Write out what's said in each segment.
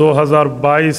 2022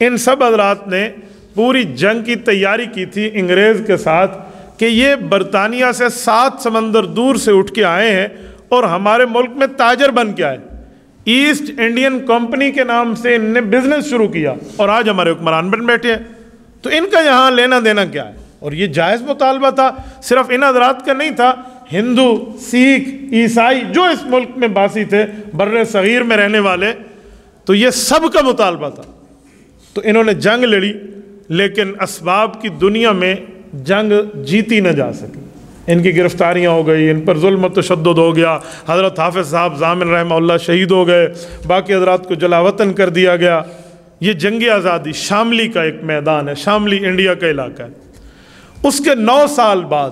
ان سب حضرات نے پوری جنگ کی تیاری کی تھی انگریز کے ساتھ کہ یہ برطانیہ سے 7 سمندر دور سے اٹھ کے آئے ہیں اور ہمارے ملک میں تاجر بن کے آئے، ایسٹ انڈین کمپنی کے نام سے ان نے بزنس شروع کیا اور آج ہمارے حکمران بن بیٹھے ہیں۔ تو ان کا یہاں لینا دینا کیا ہے؟ اور یہ جائز مطالبہ تھا، صرف ان حضرات کا نہیں تھا، ہندو، سکھ، عیسائی جو اس ملک میں باسی تھے، بر صغیر میں رہنے والے، تو یہ سب کا مطالبہ تھا۔ تو انہوں نے جنگ لڑی، لیکن اسباب کی دنیا میں جنگ جیتی نہ جا سکی، ان کی گرفتاریاں ہو گئی، ان پر ظلم و تشدد ہو گیا، حضرت حافظ صاحب ضامن رحمہ اللہ شہید ہو گئے، باقی حضرات کو جلاوطن کر دیا گیا۔ یہ جنگ آزادی شاملی کا ایک میدان ہے، شاملی انڈیا کا علاقہ ہے۔ اس کے 9 سال بعد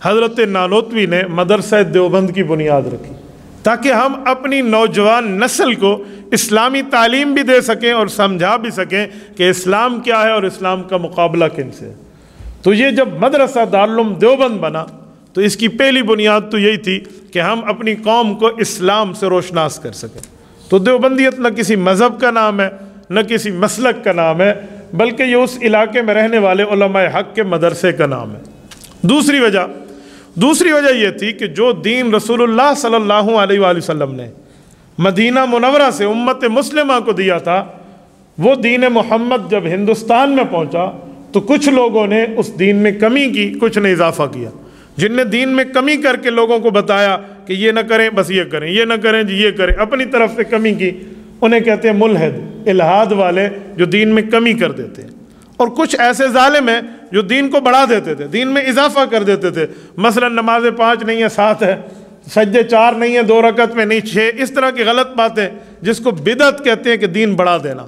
حضرت نانوتوی نے مدرسہ دیوبند کی بنیاد رکھی تاکہ ہم اپنی نوجوان نسل کو اسلامی تعلیم بھی دے سکیں اور سمجھا بھی سکیں کہ اسلام کیا ہے اور اسلام کا مقابلہ کن سے ہے۔ تو یہ جب مدرسہ دارالعلوم دیوبند بنا تو اس کی پہلی بنیاد تو یہی تھی کہ ہم اپنی قوم کو اسلام سے روشناس کر سکیں۔ تو دیوبندیت نہ کسی مذہب کا نام ہے، نہ کسی مسلک کا نام ہے، بلکہ یہ اس علاقے میں رہنے والے علماء حق کے مدرسے کا نام ہے۔ دوسری وجہ یہ تھی کہ جو دین رسول اللہ صلی اللہ علیہ وآلہ وسلم نے مدینہ منورہ سے امت مسلمہ کو دیا تھا، وہ دین محمد جب ہندوستان میں پہنچا تو کچھ لوگوں نے اس دین میں کمی کی، کچھ نے اضافہ کیا۔ جن نے دین میں کمی کر کے لوگوں کو بتایا کہ یہ نہ کریں بس یہ کریں، یہ نہ کریں جی یہ کریں، اپنی طرف سے کمی کی، انہیں کہتے ہیں ملحد، الحاد والے، جو دین میں کمی کر دیتے ہیں۔ اور کچھ ایسے ظالم ہیں جو دین کو بڑھا دیتے تھے، دین میں اضافہ کر دیتے تھے، مثلا نمازیں 5 نہیں ہیں 7 ہے، سجدے 4 نہیں ہیں 2 رکعت میں نہیں 6، اس طرح کی غلط باتیں جس کو بدعت کہتے ہیں کہ دین بڑھا دینا۔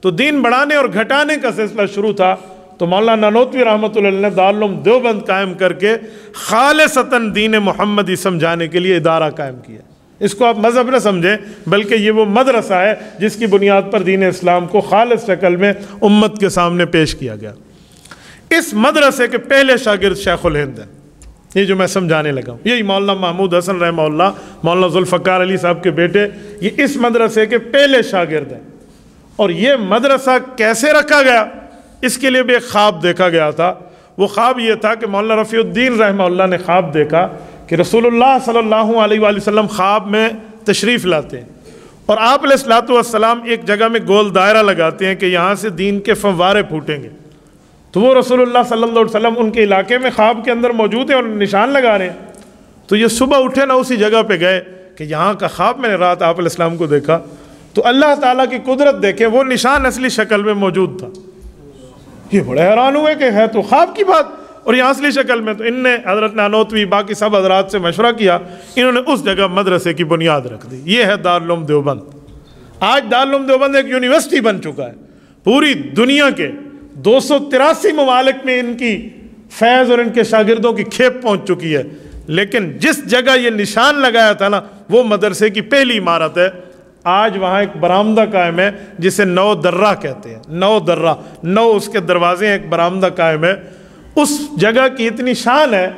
تو دین بڑھانے اور گھٹانے کا سلسلہ شروع تھا، تو مولانا نانوتوی رحمۃ اللہ علیہ نے دارالعلوم دیوبند قائم کر کے خالصتاً دین محمدی سمجھانے کے لیے ادارہ قائم کیا۔ اس کو آپ مذہب نہ سمجھیں، بلکہ یہ وہ مدرسہ ہے جس کی بنیاد پر دین اسلام کو خالص شکل میں امت کے سامنے پیش کیا گیا۔ اس مدرسے کے پہلے شاگرد شیخ الہند ہیں، یہ جو میں سمجھانے لگا ہوں، یہی مولانا محمود حسن رحمہ اللہ، مولانا ذوالفقار علی صاحب کے بیٹے، یہ اس مدرسے کے پہلے شاگرد ہیں۔ اور یہ مدرسہ کیسے رکھا گیا، اس کے لیے بھی ایک خواب دیکھا گیا تھا۔ وہ خواب یہ تھا کہ مولانا رفیع الدین رحمہ اللہ نے خواب دیکھا کہ رسول اللہ صلی اللہ علیہ وآلہ وسلم خواب میں تشریف لاتے ہیں اور آپ علیہ الصلوۃ والسلام ایک جگہ میں گول دائرہ لگاتے ہیں کہ یہاں سے دین کے فوارے پھوٹیں گے۔ تو وہ رسول اللہ صلی اللہ علیہ وسلم ان کے علاقے میں خواب کے اندر موجود ہیں اور نشان لگا رہے ہیں۔ تو یہ صبح اٹھے نہ اسی جگہ پہ گئے کہ یہاں کا خواب میں نے رات آپ علیہ السلام کو دیکھا، تو اللہ تعالیٰ کی قدرت دیکھیں، وہ نشان اصلی شکل میں موجود تھا۔ یہ بڑے حیران ہوئے کہ ہے تو خواب کی بات اور یہ اصلی شکل میں۔ تو ان نے حضرت نانوتوی باقی سب حضرات سے مشورہ کیا، انہوں نے اس جگہ مدرسے کی بنیاد رکھ دی۔ یہ ہے دارالعلوم دیوبند۔ آج دارالعلوم دیوبند ایک یونیورسٹی بن چکا ہے، پوری دنیا کے 283 ممالک میں ان کی فیض اور ان کے شاگردوں کی کھیپ پہنچ چکی ہے۔ لیکن جس جگہ یہ نشان لگایا تھا نا، وہ مدرسے کی پہلی عمارت ہے۔ آج وہاں ایک برآمدہ قائم ہے جسے 9 درہ کہتے ہیں، 9 درہ، 9 اس کے دروازے ہیں، ایک برآمدہ قائم ہے۔ اس جگہ کی اتنی شان ہے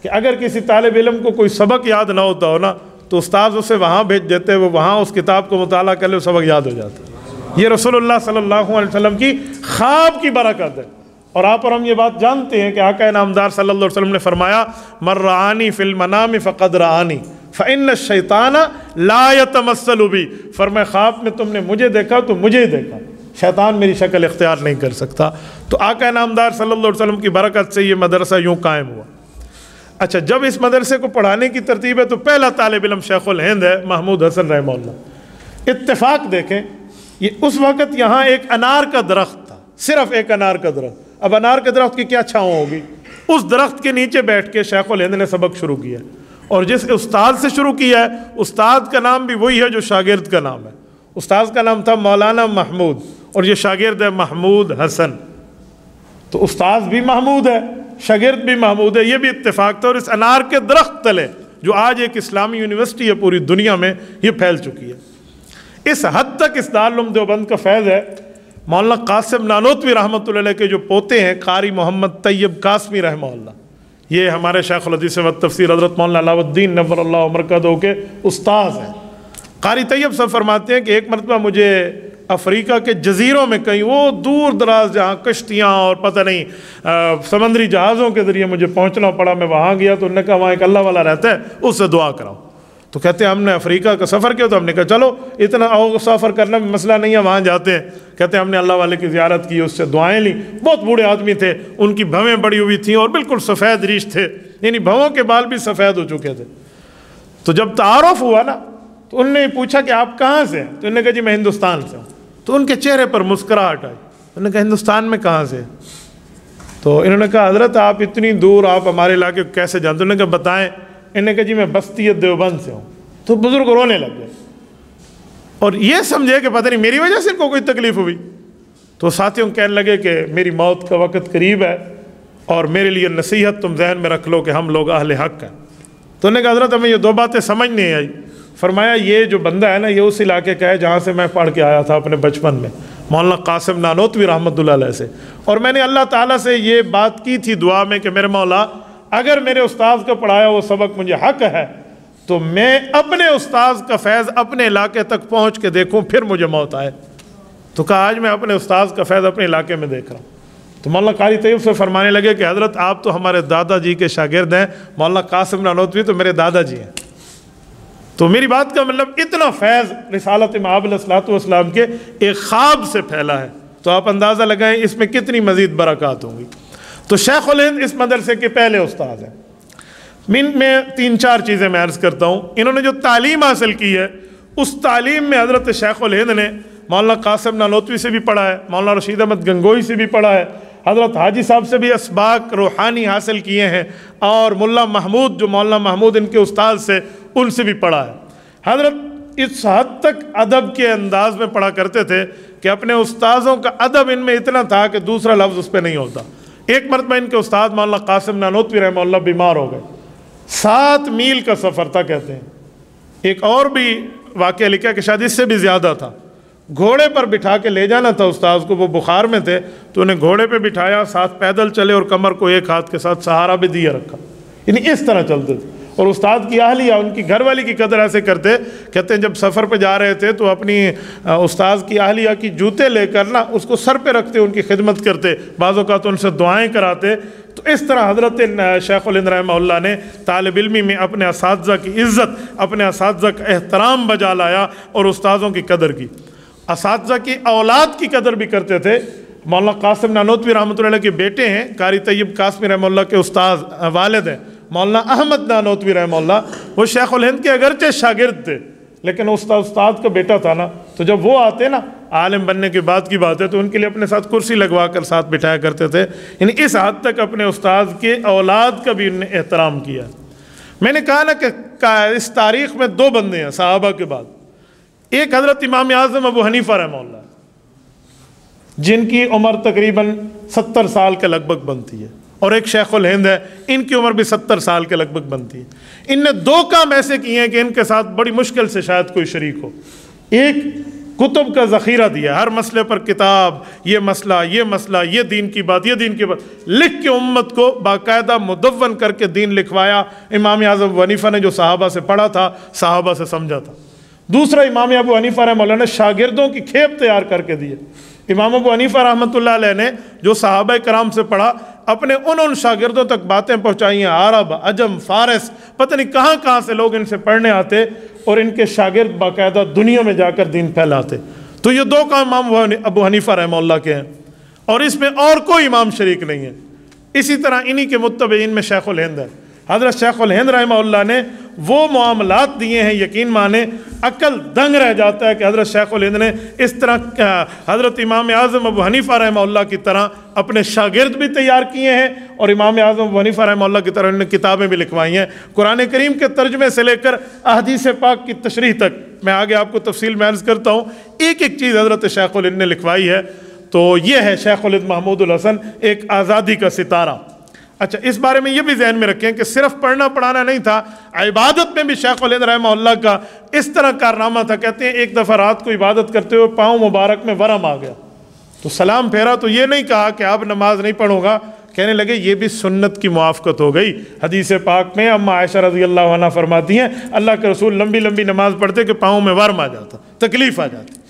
کہ اگر کسی طالب علم کو کوئی سبق یاد نہ ہوتا ہو نا تو استاذ اسے وہاں بھیج دیتے، وہ وہاں اس کتاب کو مطالعہ کر لے، سبق یاد ہو جاتا۔ یہ رسول اللہ صلی اللہ علیہ وسلم کی خواب کی برکت ہے۔ اور آپ اور ہم یہ بات جانتے ہیں کہ آقا انعامدار صلی اللہ علیہ وسلم نے فرمایا، من رآنی فی المنام فقد رآنی فإن الشیطان لا یتمثل بی، فرمایا خواب میں تم نے مجھے دیکھا تو مجھے ہی دیکھا، شیطان میری شکل اختیار نہیں کر سکتا۔ تو آقا انعامدار صلی اللہ علیہ وسلم کی برکت سے یہ مدرسہ یوں قائم ہوا۔ اچھا، جب اس مدرسے کو پڑھانے کی ترتیب ہے تو پہلا طالب علم شیخ الہند ہے، محمود حسن رحمہ اللہ۔ اتفاق دیکھیں، یہ اس وقت یہاں ایک انار کا درخت تھا، صرف ایک انار کا درخت۔ اب انار کے درخت کی کیا چھاؤں ہوگی، اس درخت کے نیچے بیٹھ کے شیخ الہند نے سبق شروع کیا، اور جس استاد سے شروع کیا ہے استاد کا نام بھی وہی ہے جو شاگرد کا نام ہے۔ استاد کا نام تھا مولانا محمود اور یہ شاگرد ہے محمود حسن۔ تو استاد بھی محمود ہے، شاگرد بھی محمود ہے، یہ بھی اتفاق تھا۔ اور اس انار کے درخت تلے جو آج ایک اسلامی یونیورسٹی ہے پوری دنیا میں، یہ پھیل چکی ہے۔ اس حد تک اس دارالعلوم دیوبند کا فیض ہے، مولانا قاسم نانوتوی رحمۃ اللہ علیہ کے جو پوتے ہیں قاری محمد طیب قاسمی رحمہ اللہ، یہ ہمارے شیخ الحدیث و تفسیر حضرت مولانا علاؤ الدین نور اللہ مرکزہ کے استاذ ہیں۔ قاری طیب صاحب فرماتے ہیں کہ ایک مرتبہ مجھے افریقہ کے جزیروں میں کہیں، وہ دور دراز جہاں کشتیاں اور پتہ نہیں سمندری جہازوں کے ذریعے مجھے پہنچنا پڑا، میں وہاں گیا تو انہوں نے کہا وہاں ایک اللہ والا رہتا ہے، اس سے دعا کراؤ۔ تو کہتے ہیں ہم نے افریقہ کا سفر کیا، تو ہم نے کہا چلو اتنا سفر کرنا بھی مسئلہ نہیں ہے، وہاں جاتے ہیں۔ کہتے ہیں ہم نے اللہ والے کی زیارت کی، اس سے دعائیں لیں۔ بہت بوڑھے آدمی تھے، ان کی بھویں بڑی ہوئی تھیں اور بالکل سفید ریش تھے، یعنی بھووں کے بال بھی سفید ہو چکے تھے۔ تو جب تعارف ہوا نا تو انہوں نے پوچھا کہ آپ کہاں سے ہیں؟ تو انہوں نے کہا جی میں ہندوستان سے ہوں۔ تو ان کے چہرے پر مسکراہٹ آئی۔ انہوں نے کہا ہندوستان میں کہاں سے؟ تو انہوں نے کہا حضرت آپ اتنی دور آپ ہمارے علاقے کو کیسے جانتے؟ انہوں نے کہا بتائیں۔ انہوں نے کہا جی میں بستی دیوبند سے ہوں۔ تو بزرگ رونے لگ گئے اور یہ سمجھے کہ پتہ نہیں میری وجہ سے ان کو کوئی تکلیف ہوئی۔ تو ساتھیوں کہنے لگے کہ میری موت کا وقت قریب ہے اور میرے لیے نصیحت تم ذہن میں رکھ لو کہ ہم لوگ اہل حق ہیں۔ تو انہوں نے کہا حضرت ہمیں یہ دو باتیں سمجھ نہیں آئی۔ فرمایا یہ جو بندہ ہے نا یہ اس علاقے کا ہے جہاں سے میں پڑھ کے آیا تھا اپنے بچپن میں، مولانا قاسم نانوتوی رحمۃ اللہ علیہ سے، اور میں نے اللہ تعالیٰ سے یہ بات کی تھی دعا میں کہ میرے مولا اگر میرے استاذ کا پڑھایا وہ سبق مجھے حق ہے تو میں اپنے استاذ کا فیض اپنے علاقے تک پہنچ کے دیکھوں پھر مجھے موت آئے۔ تو کہا آج میں اپنے استاذ کا فیض اپنے علاقے میں دیکھ رہا ہوں۔ تو مولانا قاری طیب سے فرمانے لگے کہ حضرت آپ تو ہمارے دادا جی کے شاگرد ہیں، مولانا قاسم نانوتوی تو میرے دادا جی ہیں۔ تو میری بات کا مطلب اتنا فیض رسالت مآب علیہ الصلوۃ والسلام کے ایک خواب سے پھیلا ہے، تو آپ اندازہ لگائیں اس میں کتنی مزید برکات ہوں گی۔ تو شیخ الہند اس مدرسے کے پہلے استاد ہیں۔ میں 3-4 چیزیں میں عرض کرتا ہوں۔ انہوں نے جو تعلیم حاصل کی ہے اس تعلیم میں حضرت شیخ الہند نے مولانا قاسم نانوتوی سے بھی پڑھا ہے، مولانا رشید احمد گنگوئی سے بھی پڑھا ہے، حضرت حاجی صاحب سے بھی اسباق روحانی حاصل کیے ہیں، اور ملا محمود جو مولانا محمود ان کے استاد سے ان سے بھی پڑھا ہے۔ حضرت اس حد تک ادب کے انداز میں پڑھا کرتے تھے کہ اپنے استاذوں کا ادب ان میں اتنا تھا کہ دوسرا لفظ اس پہ نہیں ہوتا۔ ایک مرتبہ ان کے استاد مولانا قاسم نانوتوی رحمہ اللہ بیمار ہو گئے، 7 میل کا سفر تھا کہتے ہیں۔ ایک اور بھی واقعہ لکھا کہ شاید اس سے بھی زیادہ تھا، گھوڑے پر بٹھا کے لے جانا تھا استاذ کو، وہ بخار میں تھے تو انہیں گھوڑے پہ بٹھایا، ساتھ پیدل چلے اور کمر کو ایک ہاتھ کے ساتھ سہارا بھی دیا رکھا، یعنی اس طرح چلتے تھے۔ اور استاد کی اہلیہ ان کی گھر والی کی قدر ایسے کرتے، کہتے ہیں جب سفر پہ جا رہے تھے تو اپنی استاذ کی اہلیہ کی جوتے لے کر نا اس کو سر پہ رکھتے، ان کی خدمت کرتے، بعض اوقات ان سے دعائیں کراتے۔ تو اس طرح حضرت شیخ الہند رحمہ اللہ نے طالب علمی میں اپنے اساتذہ کی عزت، اپنے اساتذہ کا احترام بجا لایا اور استاذوں کی قدر کی۔ اساتذہ کی اولاد کی قدر بھی کرتے تھے۔ مولانا قاسم نانوتوی رحمۃ اللہ علیہ کے بیٹے ہیں، قاری طیب قاسمی رحمہ اللہ کے استاذ والد ہیں مولانا احمد نانوتوی رحمہ اللہ، وہ شیخ الہند کے اگرچہ شاگرد تھے لیکن استاد کا بیٹا تھا نا، تو جب وہ آتے نا عالم بننے کے بعد کی بات ہے تو ان کے لیے اپنے ساتھ کرسی لگوا کر ساتھ بٹھایا کرتے تھے، یعنی اس حد تک اپنے استاد کے اولاد کا بھی انہوں نے احترام کیا۔ میں نے کہا نا کہ اس تاریخ میں 2 بندے ہیں صحابہ کے بعد، ایک حضرت امام اعظم ابو حنیفہ رحمہ اللہ جن کی عمر تقریباً 70 سال کے لگ بھگ بنتی ہے، اور ایک شیخ الہند ہے ان کی عمر بھی 70 سال کے لگ بھگ بنتی ہے۔ ان نے 2 کام ایسے کیے ہیں کہ ان کے ساتھ بڑی مشکل سے شاید کوئی شریک ہو۔ ایک کتب کا ذخیرہ دیا، ہر مسئلے پر کتاب، یہ مسئلہ، یہ دین کی بات، یہ دین کی بات لکھ کے امت کو باقاعدہ مدون کر کے دین لکھوایا۔ امام اعظم ابو حنیفہ نے جو صحابہ سے پڑھا تھا، صحابہ سے سمجھا تھا۔ دوسرا امام ابو حنیفہ رحمہ اللہ نے شاگردوں کی کھیپ تیار کر کے دیے۔ امام ابو حنیفہ رحمۃ اللہ علیہ نے جو صحابہ کرام سے پڑھا اپنے ان شاگردوں تک باتیں پہنچائی ہیں، عرب، عجم، فارس، پتہ نہیں کہاں کہاں سے لوگ ان سے پڑھنے آتے اور ان کے شاگرد باقاعدہ دنیا میں جا کر دین پھیلاتے۔ تو یہ 2 کام امام ابو حنیفہ رحمہ اللہ کے ہیں، اور اس میں اور کوئی امام شریک نہیں ہے۔ اسی طرح انہی کے متبعین میں شیخ الہند ہے۔ حضرت شیخ الہند رحمہ اللہ نے وہ معاملات دیے ہیں، یقین مانے عقل دنگ رہ جاتا ہے کہ حضرت شیخ الہند نے اس طرح حضرت امام اعظم ابو حنیفہ رحمہ اللہ کی طرح اپنے شاگرد بھی تیار کیے ہیں، اور امام اعظم ابو حنیفہ رحمہ اللہ کی طرح انہوں نے کتابیں بھی لکھوائی ہیں، قرآن کریم کے ترجمے سے لے کر احادیث پاک کی تشریح تک۔ میں آگے آپ کو تفصیل میں عرض کرتا ہوں، ایک چیز حضرت شیخ الہند نے لکھوائی ہے، تو یہ ہے شیخ الہند محمود الحسن، ایک آزادی کا ستارہ۔ اچھا، اس بارے میں یہ بھی ذہن میں رکھیں کہ صرف پڑھنا پڑھانا نہیں تھا، عبادت میں بھی شیخ الہند رحمہ اللہ کا اس طرح کارنامہ تھا۔ کہتے ہیں ایک دفعہ رات کو عبادت کرتے ہوئے پاؤں مبارک میں ورم آ گیا، تو سلام پھیرا تو یہ نہیں کہا کہ اب نماز نہیں پڑھوں گا، کہنے لگے یہ بھی سنت کی موافقت ہو گئی۔ حدیث پاک میں اما عائشہ رضی اللہ عنہ فرماتی ہیں اللہ کے رسول لمبی لمبی نماز پڑھتے کہ پاؤں میں ورم آ جاتا، تکلیف آ جاتی،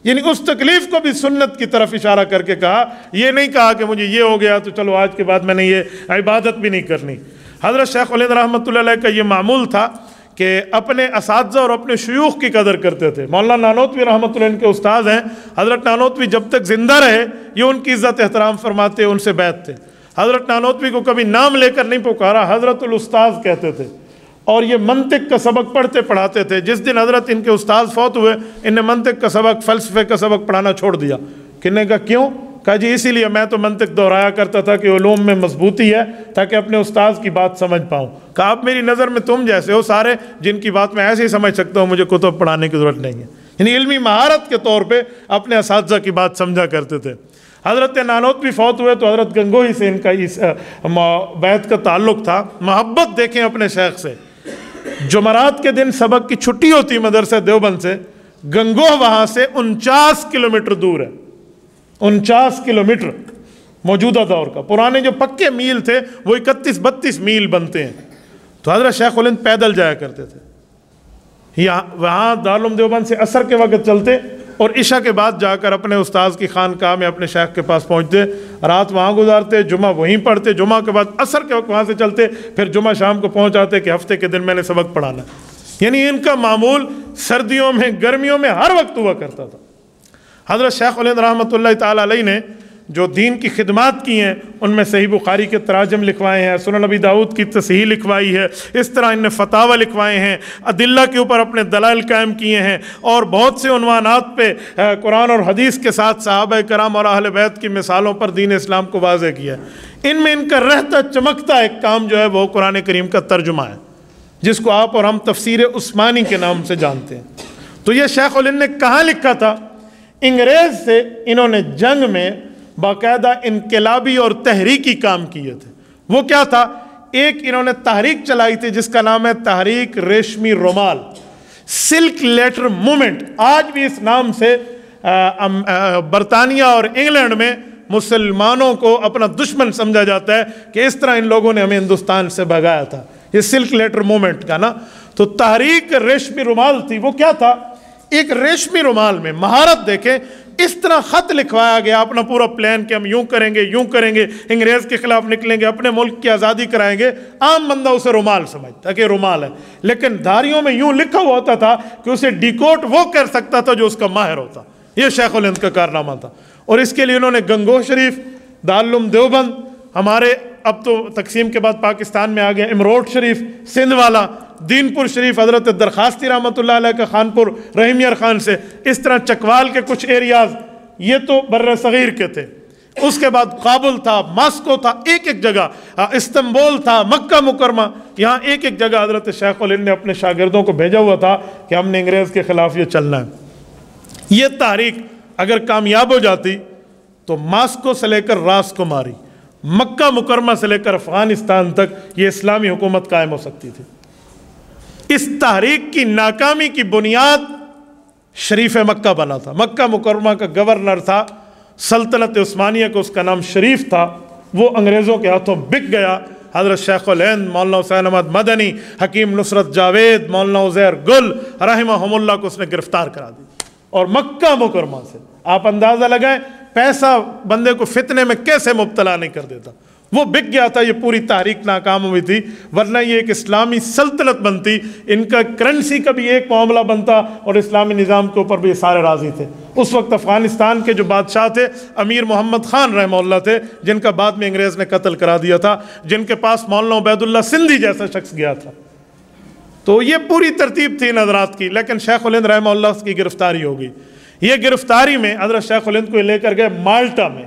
یعنی اس تکلیف کو بھی سنت کی طرف اشارہ کر کے کہا، یہ نہیں کہا کہ مجھے یہ ہو گیا تو چلو آج کے بعد میں نے یہ عبادت بھی نہیں کرنی۔ حضرت شیخ الہند رحمۃ اللہ علیہ کا یہ معمول تھا کہ اپنے اساتذہ اور اپنے شیوخ کی قدر کرتے تھے۔ مولانا نانوتوی رحمۃ اللہ علیہ کے استاد ہیں، حضرت نانوتوی جب تک زندہ رہے یہ ان کی عزت احترام فرماتے، ان سے بیعت تھے۔ حضرت نانوتوی کو کبھی نام لے کر نہیں پکارا، حضرت الاستاذ کہتے تھے، اور یہ منطق کا سبق پڑھتے پڑھاتے تھے۔ جس دن حضرت ان کے استاد فوت ہوئے، ان نے منطق کا سبق، فلسفے کا سبق پڑھانا چھوڑ دیا۔ کہنے کا کیوں؟ کہا جی اسی لیے میں تو منطق دہرایا کرتا تھا کہ علوم میں مضبوطی ہے تاکہ اپنے استاذ کی بات سمجھ پاؤں۔ کہا اب میری نظر میں تم جیسے ہو سارے، جن کی بات میں ایسے ہی سمجھ سکتا ہوں، مجھے کتب پڑھانے کی ضرورت نہیں ہے۔ یعنی علمی مہارت کے طور پہ اپنے اساتذہ کی بات سمجھا کرتے تھے۔ حضرت نانوتوی فوت ہوئے تو حضرت گنگوہی سے ان کا اس بیعت کا تعلق تھا۔ محبت دیکھیں اپنے شیخ سے۔ جمعرات کے دن سبق کی چھٹی ہوتی مدرسہ دیوبند سے، گنگوہ وہاں سے 49 کلومیٹر دور ہے، 49 کلومیٹر موجودہ دور کا۔ پرانے جو پکے میل تھے وہ 31-32 میل بنتے ہیں۔ تو حضرت شیخ الہند پیدل جایا کرتے تھے، وہاں دارالعلوم دیوبند سے عصر کے وقت چلتے اور عشاء کے بعد جا کر اپنے استاذ کی خانقاہ میں اپنے شیخ کے پاس پہنچتے، رات وہاں گزارتے، جمعہ وہیں پڑھتے، جمعہ کے بعد عصر کے وقت وہاں سے چلتے، پھر جمعہ شام کو پہنچ آتے کہ ہفتے کے دن میں نے سبق پڑھانا۔ یعنی ان کا معمول سردیوں میں گرمیوں میں ہر وقت ہوا کرتا تھا۔ حضرت شیخ الہند رحمۃ اللہ تعالیٰ علیہ نے جو دین کی خدمات کی ہیں ان میں صحیح بخاری کے تراجم لکھوائے ہیں، سنن نبی داؤد کی تصحیح لکھوائی ہے، اس طرح ان نے فتاوی لکھوائے ہیں، ادلہ کے اوپر اپنے دلائل قائم کیے ہیں، اور بہت سے عنوانات پہ قرآن اور حدیث کے ساتھ صحابہ کرام اور اہل بیت کی مثالوں پر دین اسلام کو واضح کیا ہے۔ ان میں ان کا رہتا چمکتا ایک کام جو ہے وہ قرآن کریم کا ترجمہ ہے، جس کو آپ اور ہم تفسیر عثمانی کے نام سے جانتے ہیں۔ تو یہ شیخ الہند نے کہاں لکھا تھا؟ انگریز سے انہوں نے جنگ میں باقاعدہ انقلابی اور تحریکی کام کیے تھے۔ وہ کیا تھا؟ ایک انہوں نے تحریک چلائی تھی جس کا نام ہے تحریک ریشمی رومال، سلک لیٹر مومنٹ۔ آج بھی اس نام سے برطانیہ اور انگلینڈ میں مسلمانوں کو اپنا دشمن سمجھا جاتا ہے کہ اس طرح ان لوگوں نے ہمیں ہندوستان سے بھگایا تھا، یہ سلک لیٹر مومنٹ کا نا۔ تو تحریک ریشمی رومال تھی۔ وہ کیا تھا؟ ایک ریشمی رومال میں مہارت دیکھیں، اس طرح خط لکھوایا گیا اپنا پورا پلان کہ ہم یوں کریں گے، یوں کریں گے، انگریز کے خلاف نکلیں گے، اپنے ملک کی آزادی کرائیں گے۔ عام بندہ اسے رومال سمجھتا کہ رومال ہے، لیکن دھاریوں میں یوں لکھا ہوا ہوتا تھا کہ اسے ڈیکوڈ وہ کر سکتا تھا جو اس کا ماہر ہوتا۔ یہ شیخ الہند کا کارنامہ تھا، اور اس کے لیے انہوں نے گنگوہ شریف، دارالعلوم دیوبند، ہمارے اب تو تقسیم کے بعد پاکستان میں آ گیا امروٹ شریف سندھ والا، دین پور شریف حضرت درخواستی رحمۃ اللہ علیہ کا خانپور رحیم یار خان سے، اس طرح چکوال کے کچھ ایریاز، یہ تو بر صغیر کے تھے۔ اس کے بعد کابل تھا، ماسکو تھا، ایک ایک جگہ، استنبول تھا، مکہ مکرمہ، یہاں ایک ایک جگہ حضرت شیخ الہند نے اپنے شاگردوں کو بھیجا ہوا تھا کہ ہم نے انگریز کے خلاف یہ چلنا ہے۔ یہ تحریک اگر کامیاب ہو جاتی تو ماسکو سے لے کر راس کماری، مکہ مکرمہ سے لے کر افغانستان تک یہ اسلامی حکومت قائم ہو سکتی تھی۔ اس تحریک کی ناکامی کی بنیاد شریف مکہ بنا تھا۔ مکہ مکرمہ کا گورنر تھا سلطنت عثمانیہ کو، اس کا نام شریف تھا، وہ انگریزوں کے ہاتھوں بک گیا۔ حضرت شیخ الہند، مولانا حسین احمد مدنی، حکیم نصرت جاوید، مولانا عزیر گل رحمہم اللہ کو اس نے گرفتار کرا دی، اور مکہ مکرمہ سے آپ اندازہ لگائیں پیسہ بندے کو فتنے میں کیسے مبتلا نہیں کر دیتا۔ وہ بک گیا تھا، یہ پوری تحریک ناکام ہوئی تھی، ورنہ یہ ایک اسلامی سلطنت بنتی، ان کا کرنسی کا بھی ایک معاملہ بنتا، اور اسلامی نظام کے اوپر بھی سارے راضی تھے۔ اس وقت افغانستان کے جو بادشاہ تھے امیر محمد خان رحمہ اللہ تھے، جن کا بعد میں انگریز نے قتل کرا دیا تھا، جن کے پاس مولانا عبید اللہ سندھی جیسا شخص گیا تھا۔ تو یہ پوری ترتیب تھی ان حضرات کی، لیکن شیخ الہند رحمہ اللہ کی گرفتاری ہو گئی۔ یہ گرفتاری میں حضرت شیخ الہند کو لے کر گئے مالٹا میں،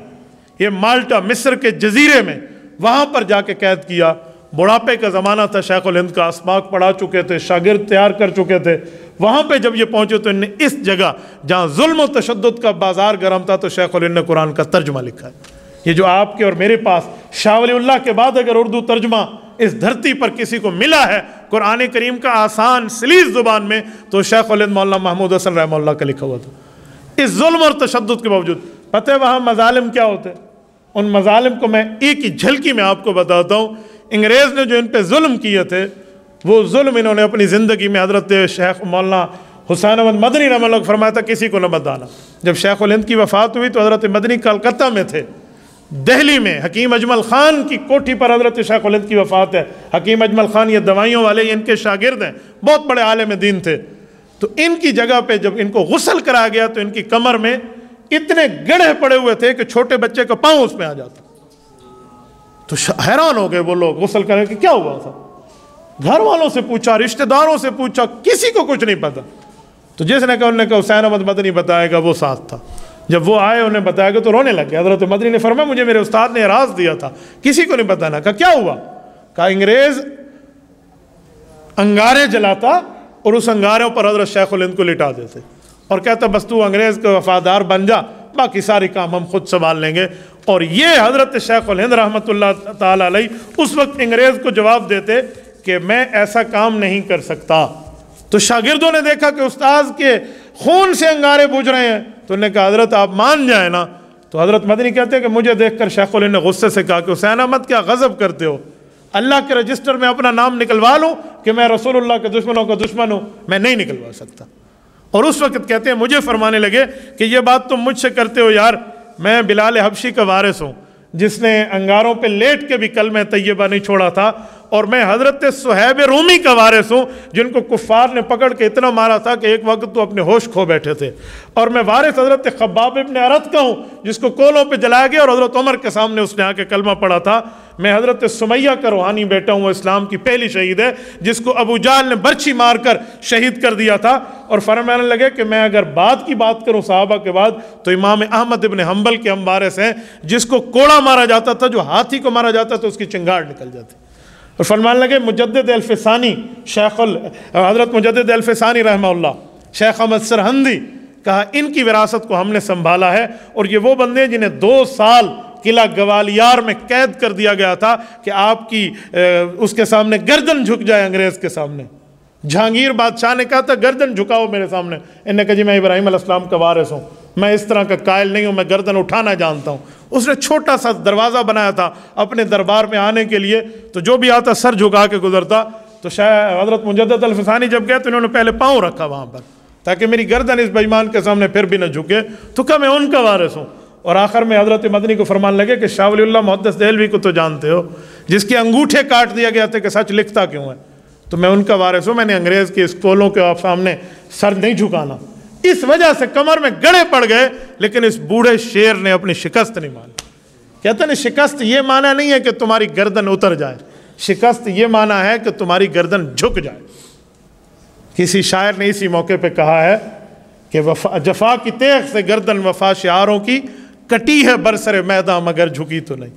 یہ مالٹا مصر کے جزیرے میں، وہاں پر جا کے قید کیا۔ بڑھاپے کا زمانہ تھا، شیخ الہند کا اسباق پڑھا چکے تھے، شاگرد تیار کر چکے تھے۔ وہاں پہ جب یہ پہنچے تو انہوں نے اس جگہ جہاں ظلم و تشدد کا بازار گرم تھا، تو شیخ الہند نے قرآن کا ترجمہ لکھا ہے۔ یہ جو آپ کے اور میرے پاس شاہ ولی اللہ کے بعد اگر اردو ترجمہ اس دھرتی پر کسی کو ملا ہے قرآن کریم کا آسان سلیس زبان میں، تو شیخ الہند مولانا محمود حسن رحمہ اللہ کا لکھا ہوا تھا۔ اس ظلم اور تشدد کے باوجود پتہ ہے وہاں مظالم کیا ہوتے؟ ان مظالم کو میں ایک ہی جھلکی میں آپ کو بتاتا ہوں۔ انگریز نے جو ان پہ ظلم کیے تھے، وہ ظلم انہوں نے اپنی زندگی میں حضرت شیخ مولانا حسین احمد مدنی رحمہ اللہ کو فرمایا تھا کسی کو نہ بتانا۔ جب شیخ الہند کی وفات ہوئی تو حضرت مدنی کلکتہ میں تھے، دہلی میں حکیم اجمل خان کی کوٹھی پر حضرت شیخ الہند کی وفات ہے۔ حکیم اجمل خان یہ دوائیوں والے، یہ ان کے شاگرد ہیں، بہت بڑے عالم دین تھے۔ تو ان کی جگہ پہ جب ان کو غسل کرایا گیا تو ان کی کمر میں اتنے گڑھے پڑے ہوئے تھے کہ چھوٹے بچے کا پاؤں اس میں آ جاتا۔ تو حیران ہو گئے وہ لوگ غسل کرنے کہ کیا ہوا تھا۔ گھر والوں سے پوچھا، رشتہ داروں سے پوچھا، کسی کو کچھ نہیں پتا۔ تو جس نے کہا، انہوں نے کہا حسین احمد مدنی بتائے گا، وہ ساتھ تھا۔ جب وہ آئے انہیں بتایا گا تو رونے لگ گئے۔ حضرت مدنی نے فرمایا مجھے میرے استاد نے راز دیا تھا، کسی کو نہیں بتانا۔ کہا کیا ہوا؟ کہا انگریز انگارے جلاتا اور اس انگاروں پر حضرت شیخ الہند کو لٹا دیتے اور کہتا بس تو انگریز کا وفادار بن جا، باقی ساری کام ہم خود سنبھال لیں گے۔ اور یہ حضرت شیخ الہند رحمۃ اللہ تعالی علیہ اس وقت انگریز کو جواب دیتے کہ میں ایسا کام نہیں کر سکتا۔ تو شاگردوں نے دیکھا کہ استاذ کے خون سے انگارے بجھ رہے ہیں، تو انہوں نے کہا حضرت آپ مان جائیں نا۔ تو حضرت مدنی کہتے ہیں کہ مجھے دیکھ کر شیخ الہند نے غصے سے کہا کہ حسین احمد کیا غضب کرتے ہو، اللہ کے رجسٹر میں اپنا نام نکلوا لوں کہ میں رسول اللہ کے دشمنوں کا دشمن ہوں؟ میں نہیں نکلوا سکتا۔ اور اس وقت کہتے ہیں مجھے فرمانے لگے کہ یہ بات تم مجھ سے کرتے ہو یار، میں بلال حبشی کا وارث ہوں جس نے انگاروں پہ لیٹ کے بھی کلمہ طیبہ نہیں چھوڑا تھا، اور میں حضرت صہیب رومی کا وارث ہوں جن کو کفار نے پکڑ کے اتنا مارا تھا کہ ایک وقت تو اپنے ہوش کھو بیٹھے تھے، اور میں وارث حضرت خباب ابن ارت کا ہوں جس کو کولوں پہ جلایا گیا اور حضرت عمر کے سامنے اس نے آ کے کلمہ پڑھا تھا۔ میں حضرت سمیہ کا روحانی بیٹا ہوں، وہ اسلام کی پہلی شہید ہے جس کو ابو جہل نے برچھی مار کر شہید کر دیا تھا۔ اور فرمانے لگے کہ میں اگر بعد کی بات کروں صحابہ کے بعد تو امام احمد ابن حنبل کے ہم وارث ہیں جس کو کوڑا مارا جاتا تھا، جو ہاتھی کو مارا جاتا تو اس کی چنگاڑ نکل جاتی۔ اور فرمانے لگے مجدد الفسانی حضرت مجدد الفسانی رحمہ اللہ، شیخ احمد سرہندی، کہا ان کی وراثت کو ہم نے سنبھالا ہے، اور یہ وہ بندے جنہیں 2 سال قلعہ گوالیار میں قید کر دیا گیا تھا کہ آپ کی اس کے سامنے گردن جھک جائے انگریز کے سامنے۔ جہانگیر بادشاہ نے کہا تھا گردن جھکاؤ میرے سامنے، انہوں نے کہا جی میں ابراہیم علیہ السلام کا وارث ہوں، میں اس طرح کا قائل نہیں ہوں، میں گردن اٹھانا جانتا ہوں۔ اس نے چھوٹا سا دروازہ بنایا تھا اپنے دربار میں آنے کے لیے، تو جو بھی آتا سر جھکا کے گزرتا۔ تو حضرت مجدد الفسانی جب گئے تو انہوں نے پہلے پاؤں رکھا وہاں پر تاکہ میری گردن اس بے ایمان کے سامنے پھر بھی نہ جھکے، تو کہا میں ان کا وارث ہوں۔ اور آخر میں حضرت مدنی کو فرمان لگے کہ شاہ ولی اللہ محدث دہلوی کو تو جانتے ہو جس کے انگوٹھے کاٹ دیا گیا تھا کہ سچ لکھتا کیوں ہے، تو میں ان کا وارث ہوں، میں نے انگریز کے اسکولوں کے سامنے سر نہیں جھکانا۔ اس وجہ سے کمر میں گڑھے پڑ گئے، لیکن اس بوڑھے شیر نے اپنی شکست نہیں مانی۔ کہتے ہیں شکست یہ معنی نہیں ہے کہ تمہاری گردن اتر جائے، شکست یہ معنی ہے کہ تمہاری گردن جھک جائے۔ کسی شاعر نے اسی موقع پہ کہا ہے کہ جفا کی تیغ سے گردن وفا شعاروں کی کٹی ہے برسر میدان مگر جھکی تو نہیں۔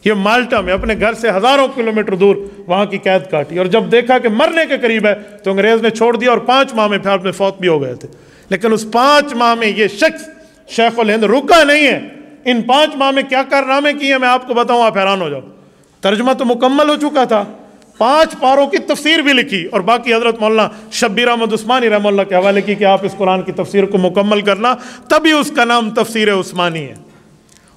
یہ مالٹا میں اپنے گھر سے ہزاروں کلومیٹر دور وہاں کی قید کاٹی، اور جب دیکھا کہ مرنے کے قریب ہے تو انگریز نے چھوڑ دیا، اور 5 ماہ میں پھر آپ میں فوت بھی ہو گئے تھے۔ لیکن اس 5 ماہ میں یہ شخص شیخ الہند رکا نہیں ہے۔ ان 5 ماہ میں کیا کارنامے کیے ہیں میں آپ کو بتاؤں، آپ حیران ہو جاؤ۔ ترجمہ تو مکمل ہو چکا تھا، 5 پاروں کی تفسیر بھی لکھی، اور باقی حضرت مولانا شبیر احمد عثمانی رحمہ اللہ کے حوالے کی کہ آپ اس قرآن کی تفسیر کو مکمل کرنا، تبھی اس کا نام تفسیر عثمانی ہے۔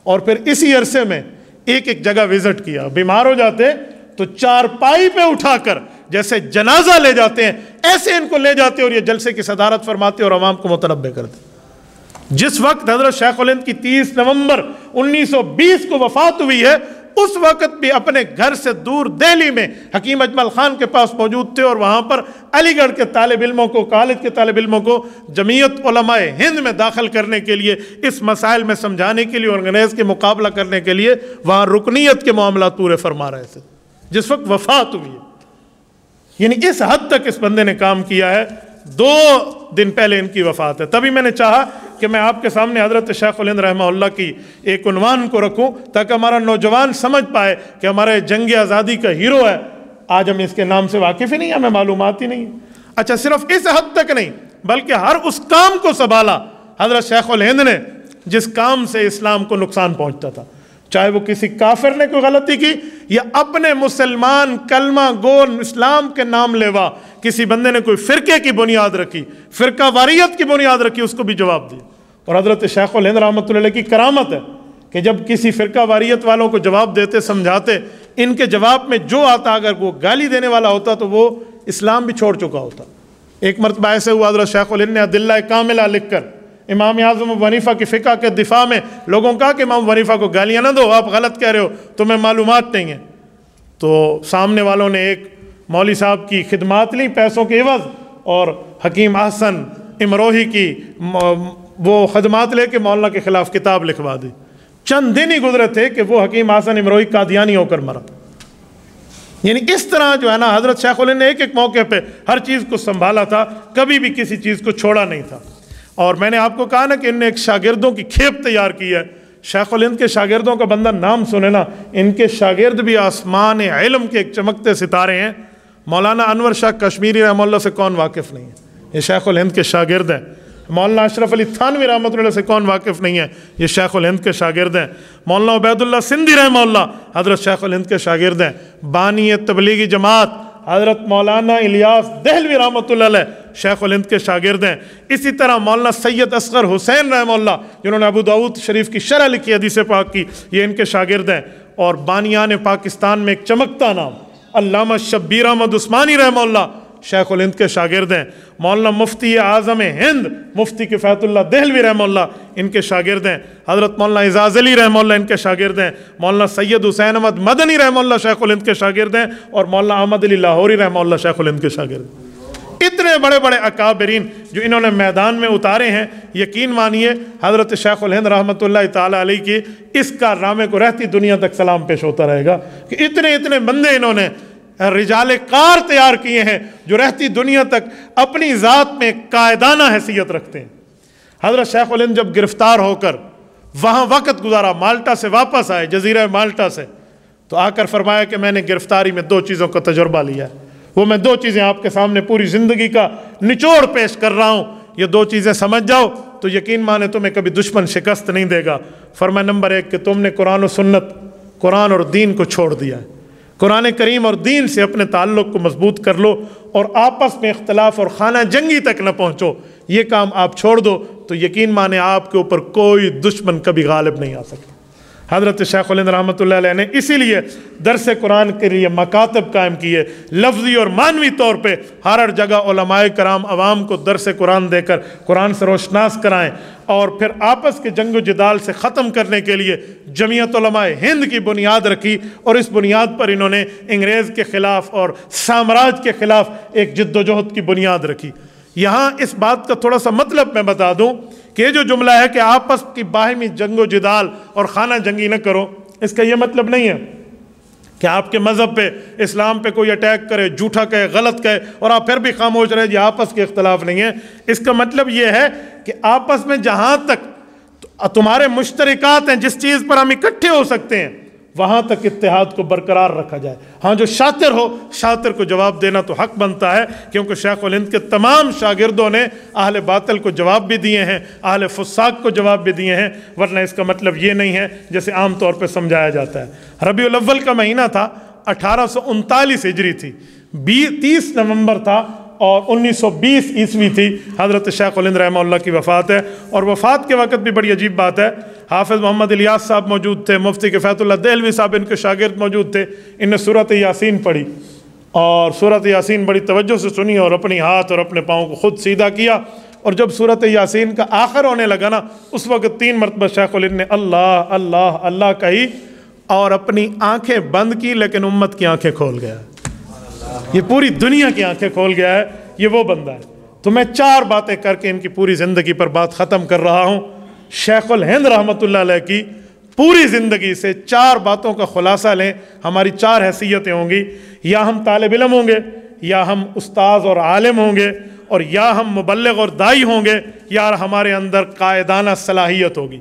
اور پھر اسی عرصے میں ایک ایک جگہ وزٹ کیا، بیمار ہو جاتے تو چارپائی پہ اٹھا کر جیسے جنازہ لے جاتے ہیں ایسے ان کو لے جاتے اور یہ جلسے کی صدارت فرماتے اور عوام کو متنبع کرتے۔ جس وقت حضرت شیخ الہند کی 30 نومبر 1920 کو وفات ہوئی ہے، اس وقت بھی اپنے گھر سے دور دہلی میں حکیم اجمل خان کے پاس موجود تھے، اور وہاں پر علی گڑھ کے طالب علموں کو، کالج کے طالب علموں کو جمعیت علماء ہند میں داخل کرنے کے لیے، اس مسائل میں سمجھانے کے لیے اور انگریز کے مقابلہ کرنے کے لیے وہاں رکنیت کے معاملات پورے فرما رہے تھے جس وقت وفات ہوئی ہے۔ یعنی اس حد تک اس بندے نے کام کیا ہے۔ 2 دن پہلے ان کی وفات ہے، تبھی میں نے چاہا کہ میں آپ کے سامنے حضرت شیخ الہند رحمہ اللہ کی ایک عنوان کو رکھوں تاکہ ہمارا نوجوان سمجھ پائے کہ ہمارے جنگ آزادی کا ہیرو ہے۔ آج ہم اس کے نام سے واقف ہی نہیں، ہمیں معلومات ہی نہیں۔ اچھا، صرف اس حد تک نہیں بلکہ ہر اس کام کو سنبھالا حضرت شیخ الہند نے جس کام سے اسلام کو نقصان پہنچتا تھا، چاہے وہ کسی کافر نے کوئی غلطی کی یا اپنے مسلمان کلمہ گو اسلام کے نام لیوا کسی بندے نے کوئی فرقے کی بنیاد رکھی، فرقہ واریت کی بنیاد رکھی، اس کو بھی جواب دیا۔ اور حضرت شیخ الہند رحمۃ اللہ علیہ کی کرامت ہے کہ جب کسی فرقہ واریت والوں کو جواب دیتے، سمجھاتے، ان کے جواب میں جو آتا، اگر وہ گالی دینے والا ہوتا تو وہ اسلام بھی چھوڑ چکا ہوتا، ایک مرتبہ ایسے ہوا حضرت شیخ الہند نے ادلہ کاملہ لکھ کر امام اعظم ابو حنیفہ کی فقہ کے دفاع میں لوگوں کہا کہ امام ابو حنیفہ کو گالیاں نہ دو، آپ غلط کہہ رہے ہو، تمہیں معلومات نہیں ہیں۔ تو سامنے والوں نے ایک مولوی صاحب کی خدمات لی پیسوں کے عوض، اور حکیم احسن امروہی کی وہ خدمات لے کے مولانا کے خلاف کتاب لکھوا دی۔ چند دن ہی گزرے تھے کہ وہ حکیم احسن امروہی قادیانی ہو کر مرا۔ یعنی اس طرح جو ہے نا حضرت شیخ الہند نے ایک ایک موقع پہ ہر چیز کو سنبھالا تھا، کبھی بھی کسی چیز کو چھوڑا نہیں تھا۔ اور میں نے آپ کو کہا نا کہ ان نے ایک شاگردوں کی کھیپ تیار کی ہے۔ شیخ الہند کے شاگردوں کا بندہ نام سنے نا، ان کے شاگرد بھی آسمان علم کے ایک چمکتے ستارے ہیں۔ مولانا انور شاہ کشمیری رحمہ اللہ سے کون واقف نہیں ہے؟ یہ شیخ الہند کے شاگرد ہیں۔ مولانا اشرف علی تھانوی رحمۃ اللہ سے کون واقف نہیں ہے؟ یہ شیخ الہند کے شاگرد ہیں۔ مولانا عبید اللہ سندھی رحمہ اللہ حضرت شیخ الہند کے شاگرد ہیں۔ بانی تبلیغی جماعت حضرت مولانا الیاس دہلوی رحمۃ اللہ علیہ شیخ الہند کے شاگرد ہیں۔ اسی طرح مولانا سید اصغر حسین رحمہ اللہ جنہوں نے ابو داؤد شریف کی شرح لکھی حدیث پاک کی، یہ ان کے شاگرد ہیں۔ اور بانیان پاکستان میں ایک چمکتا نام علامہ شبیر احمد عثمانی رحمہ اللہ شیخ الہند کے شاگرد ہیں۔ مولانا مفتی اعظم ہند مفتی کفایت اللہ دہلوی رحمہ اللہ ان کے شاگرد ہیں۔ حضرت مولانا اعزاز علی رحمہ اللہ ان کے شاگرد ہیں۔ مولانا سید حسین احمد مدنی رحمہ اللہ شیخ الہند کے شاگرد ہیں، اور مولانا احمد علی لاہوری رحمہ اللہ شیخ الہند کے شاگرد ہیں۔ اتنے بڑے بڑے اکابرین جو انہوں نے میدان میں اتارے ہیں، یقین مانیے حضرت شیخ الہند رحمۃ اللہ تعالیٰ علیہ کی اس کارنامے کو رہتی دنیا تک سلام پیش ہوتا رہے گا کہ اتنے بندے انہوں نے رجال کار تیار کیے ہیں جو رہتی دنیا تک اپنی ذات میں قائدانہ حیثیت رکھتے ہیں۔ حضرت شیخ الہند جب گرفتار ہو کر وہاں وقت گزارا، مالٹا سے واپس آئے، جزیرہ مالٹا سے، تو آ کر فرمایا کہ میں نے گرفتاری میں 2 چیزوں کا تجربہ لیا ہے، وہ میں 2 چیزیں آپ کے سامنے پوری زندگی کا نچوڑ پیش کر رہا ہوں، یہ 2 چیزیں سمجھ جاؤ تو یقین مانے تمہیں کبھی دشمن شکست نہیں دے گا۔ فرمایا نمبر 1 کہ تم نے قرآن و سنت، قرآن اور دین کو چھوڑ دیا ہے۔ قرآن کریم اور دین سے اپنے تعلق کو مضبوط کر لو، اور آپس میں اختلاف اور خانہ جنگی تک نہ پہنچو، یہ کام آپ چھوڑ دو تو یقین مانے آپ کے اوپر کوئی دشمن کبھی غالب نہیں آ سکتا۔ حضرت شیخ الہند رحمۃ اللہ علیہ نے اسی لیے درس قرآن کے لیے مکاتب قائم کیے، لفظی اور معنوی طور پہ ہر جگہ علماء کرام عوام کو درس قرآن دے کر قرآن سے روشناس کرائیں، اور پھر آپس کے جنگ و جدال سے ختم کرنے کے لیے جمعیت علماء ہند کی بنیاد رکھی، اور اس بنیاد پر انہوں نے انگریز کے خلاف اور سامراج کے خلاف ایک جد و جہد کی بنیاد رکھی۔ یہاں اس بات کا تھوڑا سا مطلب میں بتا دوں کہ یہ جو جملہ ہے کہ آپس کی باہمی جنگ و جدال اور خانہ جنگی نہ کرو، اس کا یہ مطلب نہیں ہے کہ آپ کے مذہب پہ، اسلام پہ کوئی اٹیک کرے، جھوٹا کہے، غلط کہے، اور آپ پھر بھی خاموش رہے جی آپس کے اختلاف نہیں ہے۔ اس کا مطلب یہ ہے کہ آپس میں جہاں تک تمہارے مشترکات ہیں، جس چیز پر ہم اکٹھے ہو سکتے ہیں، وہاں تک اتحاد کو برقرار رکھا جائے۔ ہاں جو شاطر ہو، شاطر کو جواب دینا تو حق بنتا ہے، کیونکہ شیخ الہند کے تمام شاگردوں نے اہل باطل کو جواب بھی دیے ہیں، اہل فساق کو جواب بھی دیے ہیں، ورنہ اس کا مطلب یہ نہیں ہے جیسے عام طور پہ سمجھایا جاتا ہے۔ ربیع الاول کا مہینہ تھا، 1839 ہجری تھی، 30 نومبر تھا، اور 1920 عیسوی تھی، حضرت شیخ الہند رحمہ اللہ کی وفات ہے۔ اور وفات کے وقت بھی بڑی عجیب بات ہے، حافظ محمد الیاس صاحب موجود تھے، مفتی کفایت اللہ دہلوی صاحب ان کے شاگرد موجود تھے، ان نے سورۃ یاسین پڑھی، اور سورۃ یاسین بڑی توجہ سے سنی، اور اپنی ہاتھ اور اپنے پاؤں کو خود سیدھا کیا، اور جب سورۃ یاسین کا آخر ہونے لگا نا، اس وقت 3 مرتبہ شیخ الہند نے اللہ اللہ اللہ کہی، اور اپنی آنکھیں بند کی، لیکن امت کی آنکھیں کھول گیا۔ یہ پوری دنیا کی آنکھیں کھول گیا ہے، یہ وہ بندہ ہے۔ تو میں 4 باتیں کر کے ان کی پوری زندگی پر بات ختم کر رہا ہوں۔ شیخ الہند رحمۃ اللہ علیہ کی پوری زندگی سے 4 باتوں کا خلاصہ لیں، ہماری 4 حیثیتیں ہوں گی، یا ہم طالب علم ہوں گے، یا ہم استاذ اور عالم ہوں گے، اور یا ہم مبلغ اور داعی ہوں گے، یا ہمارے اندر قائدانہ صلاحیت ہوگی۔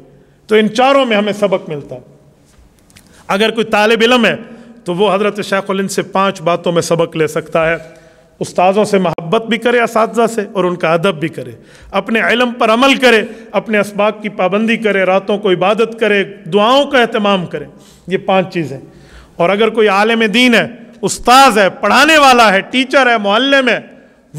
تو ان 4 میں ہمیں سبق ملتا ہے۔ اگر کوئی طالب علم ہے تو وہ حضرت شیخ الہند سے 5 باتوں میں سبق لے سکتا ہے۔ استاذوں سے محبت بھی کرے، اساتذہ سے، اور ان کا ادب بھی کرے، اپنے علم پر عمل کرے، اپنے اسباق کی پابندی کرے، راتوں کو عبادت کرے، دعاؤں کا اہتمام کرے، یہ 5 چیزیں۔ اور اگر کوئی عالم دین ہے، استاذ ہے، پڑھانے والا ہے، ٹیچر ہے، معلم ہے،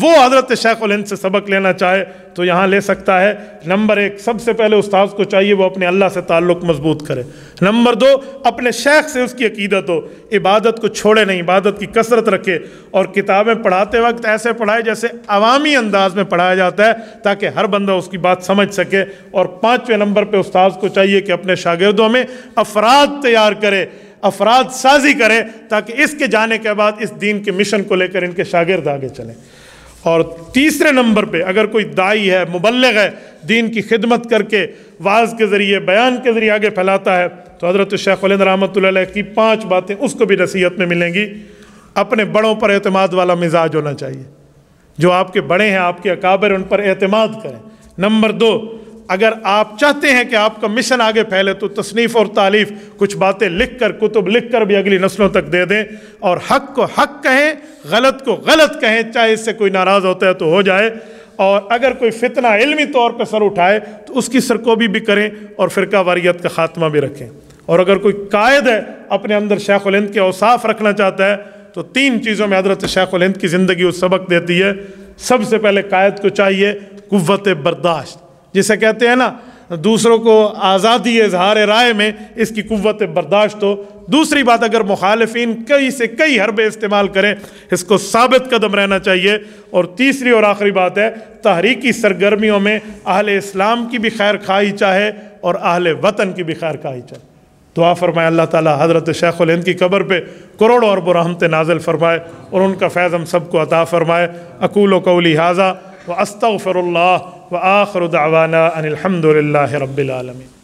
وہ حضرت شیخ الہند سے سبق لینا چاہے تو یہاں لے سکتا ہے۔ نمبر 1، سب سے پہلے استاذ کو چاہیے وہ اپنے اللہ سے تعلق مضبوط کرے۔ نمبر 2، اپنے شیخ سے اس کی عقیدت ہو، عبادت کو چھوڑے نہیں، عبادت کی کثرت رکھے، اور کتابیں پڑھاتے وقت ایسے پڑھائے جیسے عوامی انداز میں پڑھایا جاتا ہے تاکہ ہر بندہ اس کی بات سمجھ سکے۔ اور 5ویں نمبر پہ استاذ کو چاہیے کہ اپنے شاگردوں میں افراد تیار کرے، افراد سازی کرے، تاکہ اس کے جانے کے بعد اس دین کے مشن کو لے کر ان کے شاگرد آگے چلیں۔ اور تیسرے نمبر پہ اگر کوئی داعی ہے، مبلغ ہے، دین کی خدمت کر کے وعظ کے ذریعے، بیان کے ذریعے آگے پھیلاتا ہے، تو حضرت شیخ الہند رحمۃ اللہ علیہ کی 5 باتیں اس کو بھی نصیحت میں ملیں گی۔ اپنے بڑوں پر اعتماد والا مزاج ہونا چاہیے، جو آپ کے بڑے ہیں، آپ کے اکابر، ان پر اعتماد کریں۔ نمبر 2، اگر آپ چاہتے ہیں کہ آپ کا مشن آگے پھیلے تو تصنیف اور تالیف، کچھ باتیں لکھ کر، کتب لکھ کر بھی اگلی نسلوں تک دے دیں، اور حق کو حق کہیں، غلط کو غلط کہیں، چاہے اس سے کوئی ناراض ہوتا ہے تو ہو جائے۔ اور اگر کوئی فتنہ علمی طور پہ سر اٹھائے تو اس کی سرکوبی بھی کریں اور فرقہ واریت کا خاتمہ بھی رکھیں۔ اور اگر کوئی قائد ہے، اپنے اندر شیخ الہند کے اوصاف رکھنا چاہتا ہے، تو 3 چیزوں میں حضرت شیخ الہند کی زندگی اس سبق دیتی ہے۔ سب سے پہلے قائد کو چاہیے قوت برداشت، جسے کہتے ہیں نا دوسروں کو آزادی اظہار رائے میں، اس کی قوت برداشت ہو۔ دوسری بات، اگر مخالفین کئی سے کئی حربے استعمال کریں، اس کو ثابت قدم رہنا چاہیے۔ اور تیسری اور آخری بات ہے، تحریکی سرگرمیوں میں اہل اسلام کی بھی خیر خواہی چاہے اور اہل وطن کی بھی خیر خواہی چاہے۔ دعا فرمائے اللہ تعالیٰ حضرت شیخ الہند کی قبر پہ کروڑوں اربوں رحمتیں نازل فرمائے اور ان کا فیض ہم سب کو عطا فرمائے۔ اقول قولی ھذا واستغفر اللہ وآخر دعوانا ان الحمد للہ رب العالمین۔